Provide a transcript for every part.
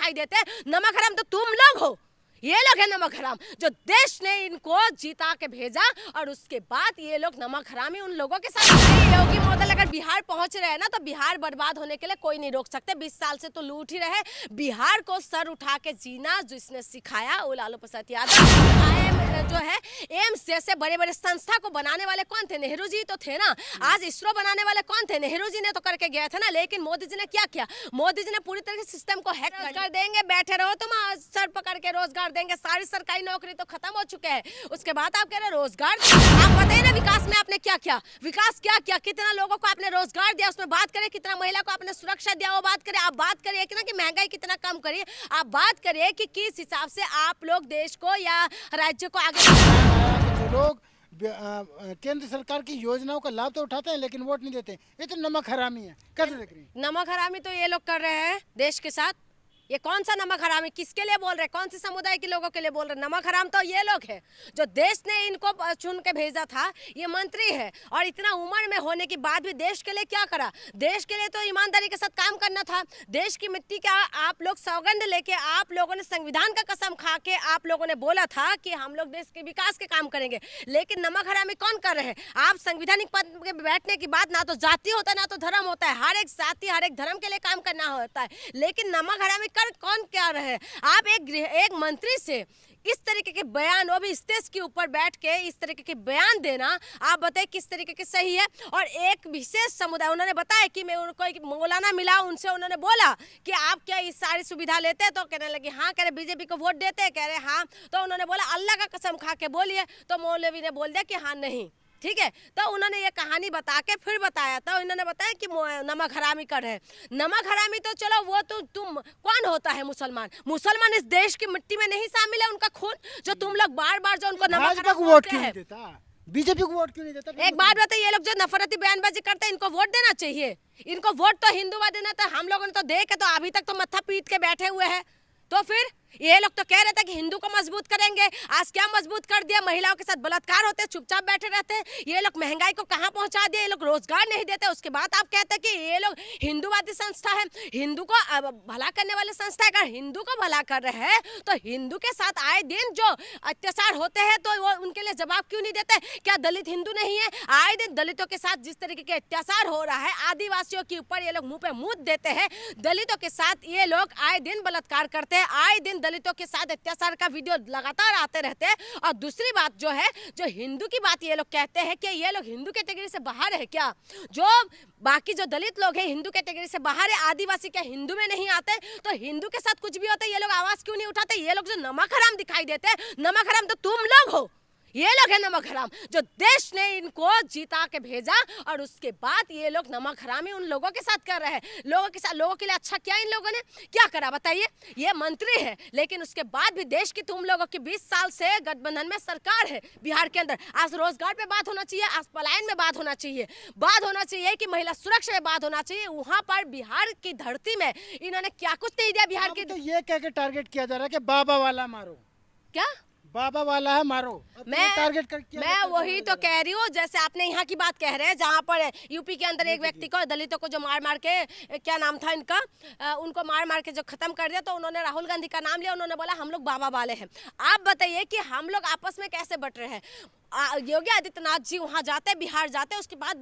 दिखाई देते हैं। नमक हराम तो तुम लोग हो, ये लोग है नमक हराम, जो देश ने इनको जीता के भेजा और उसके बाद ये लोग नमक हरामी उन लोगों के साथ। योगी मॉडल अगर बिहार पहुंच रहे हैं ना, तो बिहार बर्बाद होने के लिए कोई नहीं रोक सकते। 20 साल से तो लूट ही रहे। बिहार को सर उठा के जीना जिसने सिखाया वो लालू प्रसाद यादव। जो है एम्स जैसे बड़े बड़े संस्था को बनाने वाले कौन थे? नेहरू जी तो थे ना। आज इसरो बनाने वाले कौन थे? नेहरू जी ने तो करके गए थे ना। लेकिन मोदी जी ने क्या किया? मोदी जी ने पूरी तरह से सिस्टम को हैक कर देंगे, बैठे रहो तुम, सर पकड़ के रोजगार देंगे, सारी सरकारी नौकरी तो खत्म हो चुके हैं, उसके बाद आप कह रहे रोजगार। आप बताइए ना, विकास में आपने क्या किया? विकास क्या किया? कितना लोगों को आपने रोजगार दिया? उसमें बात करें कितना महिला को आपने सुरक्षा दिया, वो बात करें। आप बात करिए कि ना कि महंगाई कितना कम करिए। आप बात करिए कि किस हिसाब से आप लोग देश को या राज्य को आगे। जो लोग केंद्र सरकार की योजनाओं का लाभ तो उठाते हैं लेकिन वोट नहीं देते, ये तो नमक हरामी है। कैसे देख रही है? नमक हरामी तो ये लोग कर रहे हैं देश के साथ। ये कौन सा नमक हरामी? किसके लिए बोल रहे हैं? कौन से समुदाय के लोगों के लिए बोल रहे हैं? नमक हराम तो ये लोग हैं जो देश ने इनको चुन के भेजा था। ये मंत्री है और इतना उम्र में होने के बाद भी देश के लिए क्या करा? देश के लिए तो ईमानदारी के साथ काम करना था। देश की मिट्टी का आप लोग सौगंध लेके, आप लोगों ने संविधान का कसम खा के आप लोगों ने बोला था कि हम लोग देश के विकास के काम करेंगे। लेकिन नमक हरामी कौन कर रहे हैं? आप संवैधानिक पद पे बैठने के बाद ना तो जाति होता है ना तो धर्म होता है। हर एक जाति हर एक धर्म के लिए काम करना होता है। लेकिन नमक हरामी कौन क्या रहे? आप एक मंत्री से इस तरीके के बयान, वो भी स्टेज के ऊपर बैठ के इस तरीके के बयान देना, आप बताइए किस तरीके के सही है? और एक विशेष समुदाय, उन्होंने बताया कि मैं उनको एक मौलाना मिला, उनसे उन्होंने बोला कि आप क्या इस सारी सुविधा लेते हैं? तो कहने लगे हाँ। कह रहे बीजेपी को वोट देते हैं? कह रहे हाँ। तो उन्होंने बोला अल्लाह का कसम खा के बोलिए। तो मौलवी ने बोल दिया कि हाँ नहीं, ठीक है। तो उन्होंने ये कहानी बता के फिर बताया था। उन्होंने बताया कि नमक हरामी कर रहे हैं। नमक हरामी तो चलो, वो तो तुम कौन होता है? मुसलमान इस देश की मिट्टी में नहीं शामिल है उनका खून, जो तुम लोग बार बार जो उनको नमक हराम वोट क्यों नहीं देता? बीजेपी को वोट क्यों नहीं देता? एक बात बताइए, ये लोग जो नफरती बयानबाजी करते हैं इनको वोट देना चाहिए। इनको वोट तो हिंदुवाद देना था। हम लोगों ने तो देखे तो अभी तक तो मत्था पीट के बैठे हुए हैं। तो फिर ये लोग तो कह रहे थे कि हिंदू को मजबूत करेंगे। आज क्या मजबूत कर दिया? महिलाओं के साथ बलात्कार होते, चुपचाप बैठे रहते हैं। ये लोग महंगाई को कहां पहुंचा दिया? ये लोग रोजगार नहीं देते। उसके बाद आप कहते हैं कि ये लोग हिंदूवादी संस्था है, हिंदू को भला करने वाले संस्था है। अगर हिंदू को भला कर रहे हैं तो हिंदू के साथ आए दिन जो अत्याचार होते हैं तो वो उनके लिए जवाब क्यों नहीं देते? क्या दलित हिंदू नहीं है? आए दिन दलितों के साथ जिस तरीके के अत्याचार हो रहा है, आदिवासियों के ऊपर ये लोग मुंह पे मुंह देते हैं। दलितों के साथ ये लोग आए दिन बलात्कार करते हैं, आए दिन दलितों के साथ अत्याचार का वीडियो लगातार आते रहते हैं। और दूसरी बात जो है, जो हिंदू की बात ये लोग कहते हैं कि ये लोग हिंदू कैटेगरी से बाहर है क्या? जो बाकी जो दलित लोग हैं हिंदू कैटेगरी से बाहर है, आदिवासी क्या हिंदू में नहीं आते? तो हिंदू के साथ कुछ भी होता है ये लोग आवाज क्यों नहीं उठाते? ये लोग जो नमक हराम दिखाई देते हैं, नमक हराम तो तुम लोग हो। ये लोग है नमक हराम, जो देश ने इनको जीता के भेजा और उसके बाद ये लोग नमक हरामी उन लोगों के साथ कर रहे हैं। लोगों के साथ, लोगों के लिए अच्छा किया इन लोगों ने? क्या करा बताइए? ये मंत्री है लेकिन उसके बाद भी देश की तुम लोगों की 20 साल से गठबंधन में सरकार है बिहार के अंदर। आज रोजगार पे बात होना चाहिए, आज पलायन में बात होना चाहिए, बात होना चाहिए कि महिला सुरक्षा में बात होना चाहिए। वहां पर बिहार की धरती में इन्होंने क्या कुछ नहीं दिया बिहार की। तो ये कह के टारगेट किया जा रहा है कि बाबा वाला मारो। क्या बाबा वाला है मारो? मैं टारगेट कर किया। मैं वही तो कह रही हूँ, जैसे आपने यहाँ की बात कह रहे हैं जहाँ पर यूपी के अंदर एक व्यक्ति को, दलितों को जो मार के, क्या नाम था इनका, उनको मार के जो खत्म कर दिया, तो उन्होंने राहुल गांधी का नाम लिया, उन्होंने बोला हम लोग बाबा वाले हैं। आप बताइए कि हम लोग आपस में कैसे बट रहे हैं? योगी आदित्यनाथ जी वहां जाते, बिहार जाते, उसके बाद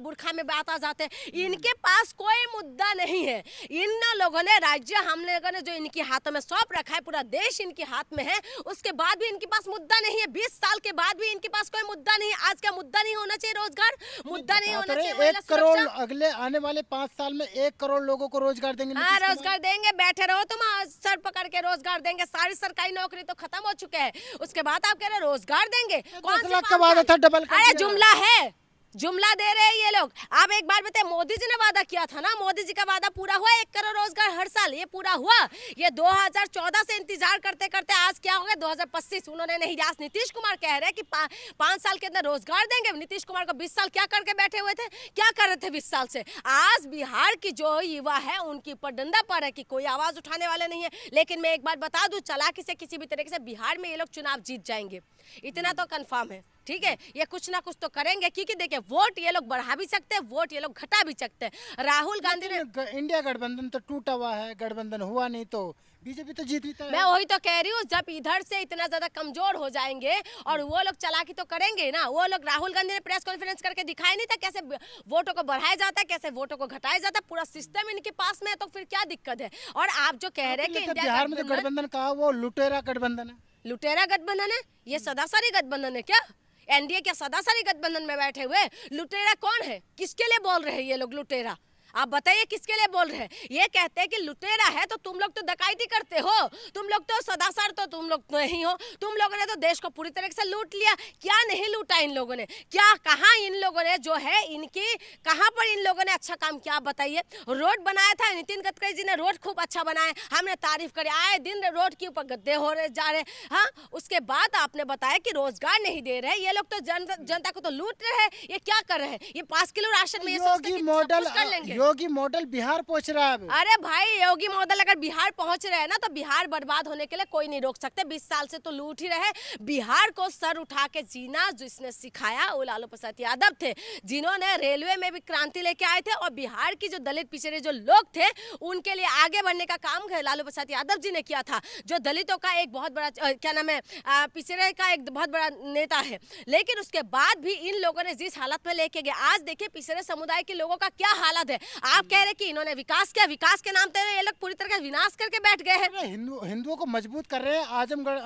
बुरखा में बात आ जाते। इनके पास कोई मुद्दा नहीं है। इन लोगों ने राज्य, हम लोगों ने जो इनके हाथों में सौंप रखा है, पूरा देश इनके हाथ में है, उसके बाद भी इनके पास मुद्दा नहीं है। 20 साल के बाद भी इनके पास कोई मुद्दा नहीं है। आज का मुद्दा नहीं होना चाहिए रोजगार, मुद्दा नहीं होना चाहिए 1 करोड़, अगले आने वाले 5 साल में 1 करोड़ लोगों को रोजगार देंगे। हाँ, रोजगार देंगे, बैठे रहो तुम, सर पकड़ के रोजगार देंगे। सारी सरकारी नौकरी तो खत्म हो चुके हैं, उसके बाद आप कह रहे रोजगार देंगे? 10 लाख का वादा था, डबल कर अरे जुमला है, जुमला दे रहे हैं ये लोग। आप एक बार बताइए, मोदी जी ने वादा किया था ना, मोदी जी का वादा पूरा हुआ? 1 करोड़ रोजगार हर साल, ये पूरा हुआ? ये 2014 से इंतजार करते करते आज क्या हो गया 2025, उन्होंने नहीं। आज नीतीश कुमार कह रहे हैं कि 5 साल के अंदर रोजगार देंगे। नीतीश कुमार को 20 साल क्या करके बैठे हुए थे? क्या कर रहे थे 20 साल से? आज बिहार की जो युवा है उनके ऊपर डंडा पड़ है कि कोई आवाज उठाने वाले नहीं है। लेकिन मैं एक बात बता दूं, चालाकी से किसी भी तरीके से बिहार में ये लोग चुनाव जीत जाएंगे, इतना तो कंफर्म है। ठीक है, ये कुछ ना कुछ तो करेंगे, क्योंकि देखिए वोट ये लोग बढ़ा भी सकते हैं, वोट ये लोग घटा भी सकते हैं। राहुल गांधी ने इंडिया गठबंधन तो टूटा हुआ है, गठबंधन हुआ नहीं तो बीजेपी तो जीती है। मैं वही तो कह रही हूँ, जब इधर से इतना ज्यादा कमजोर हो जाएंगे और वो लोग चालाकी तो करेंगे ना। वो लोग, राहुल गांधी ने प्रेस कॉन्फ्रेंस करके दिखाया नहीं था कैसे वोटों को बढ़ाया जाता है, कैसे वोटों को घटाया जाता है, पूरा सिस्टम इनके पास में है, तो फिर क्या दिक्कत है। और आप जो कह रहे हैं कि इंडिया बिहार में तो गठबंधन कहा, वो लुटेरा गठबंधन है। लुटेरा गठबंधन है? ये सदासारी गठबंधन है क्या? एनडीए क्या सदासारी गठबंधन में बैठे हुए? लुटेरा कौन है? किसके लिए बोल रहे हैं ये लोग लुटेरा? आप बताइए किसके लिए बोल रहे हैं? ये कहते हैं कि लुटेरा है तो तुम लोग तो डकैती करते हो, तुम लोग तो सदासार तो तुम लोग नहीं हो, तुम लोगों ने तो देश को पूरी तरह से लूट लिया। क्या नहीं लूटा इन लोगों ने? क्या कहाँ इन लोगों ने जो है इनकी, कहाँ पर इन लोगों ने अच्छा काम किया बताइए? रोड बनाया था नितिन गडकरी जी ने, रोड खूब अच्छा बनाया, हमने तारीफ करी, आए दिन रोड के ऊपर गड्ढे हो रहे जा रहे। हाँ, उसके बाद आपने बताया कि रोजगार नहीं दे रहे। ये लोग तो जनता को तो लूट रहे हैं। ये क्या कर रहे हैं? ये 5 किलो राशन में ये सोचते हैं कि सब कुछ कर लेंगे। योगी मॉडल बिहार पहुंच रहा है। अरे भाई, योगी मॉडल अगर बिहार पहुंच रहे हैं ना, तो बिहार बर्बाद होने के लिए कोई नहीं रोक सकते। 20 साल से तो लूट ही रहे। बिहार को सर उठा के जीना जिसने सिखाया वो लालू प्रसाद यादव थे, जिन्होंने रेलवे में भी क्रांति लेके आए थे और बिहार की जो दलित पिछड़े जो लोग थे उनके लिए आगे बढ़ने का काम लालू प्रसाद यादव जी ने किया था, जो दलितों का एक बहुत बड़ा क्या नाम है, पिछड़े का एक बहुत बड़ा नेता है। लेकिन उसके बाद भी इन लोगों ने जिस हालत में लेके गए, आज देखिए पिछड़े समुदाय के लोगों का क्या हालत है। आप कह रहे कि इन्होंने विकास किया, विकास के नाम पे ये लोग पूरी तरह का विनाश करके बैठ गए हैं। हिंदुओं को मजबूत कर रहे हैं।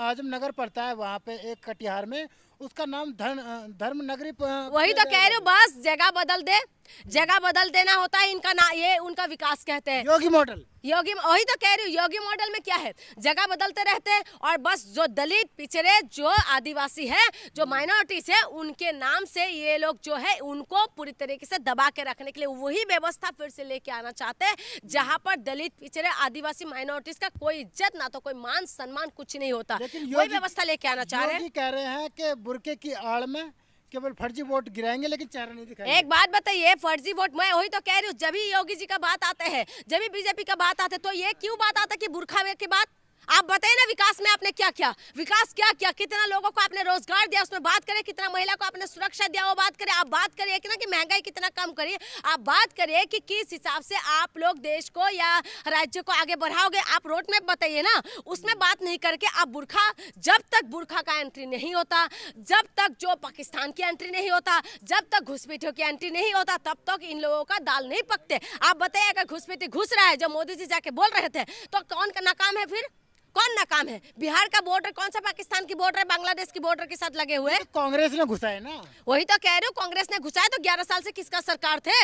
आजमनगर पड़ता है वहाँ पे एक कटिहार में, उसका नाम धर्म नगरी। वही तो कह रहे हो, बस जगह बदल दे, जगह बदल देना होता है इनका ना, ये उनका विकास कहते हैं। योगी मॉडल, योगी, वही तो कह रही हूँ, योगी मॉडल में क्या है, जगह बदलते रहते हैं और बस जो दलित पिछड़े जो आदिवासी है, जो माइनॉरिटीज है, उनके नाम से ये लोग जो है उनको पूरी तरीके से दबा के रखने के लिए वही व्यवस्था फिर से लेके आना चाहते हैं, जहां पर दलित पिछड़े आदिवासी माइनॉरिटीज का कोई इज्जत ना तो कोई मान सम्मान कुछ नहीं होता, वही व्यवस्था लेके आना चाह रहे हैं। कह रहे हैं कि बुरके की आड़ में केवल फर्जी वोट गिराएंगे लेकिन चेहरा नहीं दिखाएंगे। एक बात बताइए, फर्जी वोट, मैं वही तो कह रही हूँ, जब भी योगी जी का बात आते हैं, जब भी बीजेपी का बात आते हैं, तो ये क्यों बात आता है कि बुरखा की बात? आप बताइए ना, विकास में आपने क्या किया? विकास क्या किया? कितना लोगों को आपने रोजगार दिया, उसमें बात करें। कितना महिला को आपने सुरक्षा दिया, वो बात करें। आप बात करिए कि ना कि महंगाई कितना कम करिए, आप बात करिए कि किस हिसाब से आप लोग देश को या राज्य को आगे बढ़ाओगे। आप रोड मैप बताइए ना, उसमें बात नहीं करके आप बुरखा, जब तक बुरखा का एंट्री नहीं होता, जब तक जो पाकिस्तान की एंट्री नहीं होता, जब तक घुसपैठियों की एंट्री नहीं होता, तब तक इन लोगों का दाल नहीं पकते। आप बताइए, अगर घुसपैठी घुस रहा है, जो मोदी जी जाके बोल रहे थे, तो कौन का नाकाम है? फिर कौन नाकाम है? बिहार का बॉर्डर कौन सा पाकिस्तान की बॉर्डर है बांग्लादेश की बॉर्डर के साथ लगे हुए? तो कांग्रेस ने घुसाया ना। वही तो कह रहे हो, कांग्रेस ने घुसाया। तो 11 साल से किसका सरकार थे?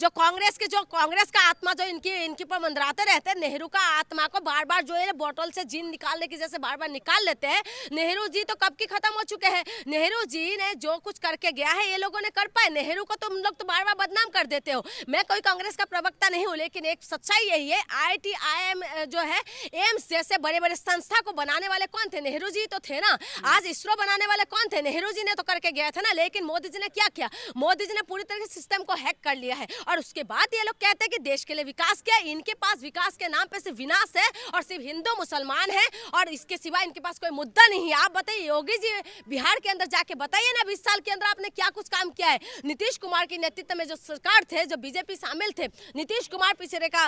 जो कांग्रेस का आत्मा जो इनके पर मंडराते रहते हैं, नेहरू का आत्मा को बार बार जो है बोतल से जीन निकालने की जैसे बार बार निकाल लेते हैं। नेहरू जी तो कब की खत्म हो चुके हैं। नेहरू जी ने जो कुछ करके गया है ये लोगों ने कर पाए। नेहरू को तुम लोग तो बार बार बदनाम कर देते हो। मैं कोई कांग्रेस का प्रवक्ता नहीं हूँ, लेकिन एक सच्चाई यही है, IIT IIM जो है, एम्स जैसे बड़े बड़े संस्था को बनाने वाले कौन थे? नेहरू जी तो थे ना। आज इसरो बनाने वाले कौन थे? नेहरू जी ने तो करके गया था ना। लेकिन मोदी जी ने क्या किया? मोदी जी ने पूरी तरह से सिस्टम को हैक कर लिया है और उसके बाद ये लोग कहते हैं कि देश के लिए विकास किया। इनके पास विकास के नाम पे सिर्फ विनाश है और सिर्फ हिंदू मुसलमान है और इसके सिवा इनके पास कोई मुद्दा नहीं है। आप बताइए, योगी जी बिहार के अंदर जाके बताइए ना, 20 साल के अंदर आपने क्या कुछ काम किया है? नीतीश कुमार के नेतृत्व में जो सरकार थे, जो बीजेपी शामिल थे, नीतीश कुमार पिछड़े का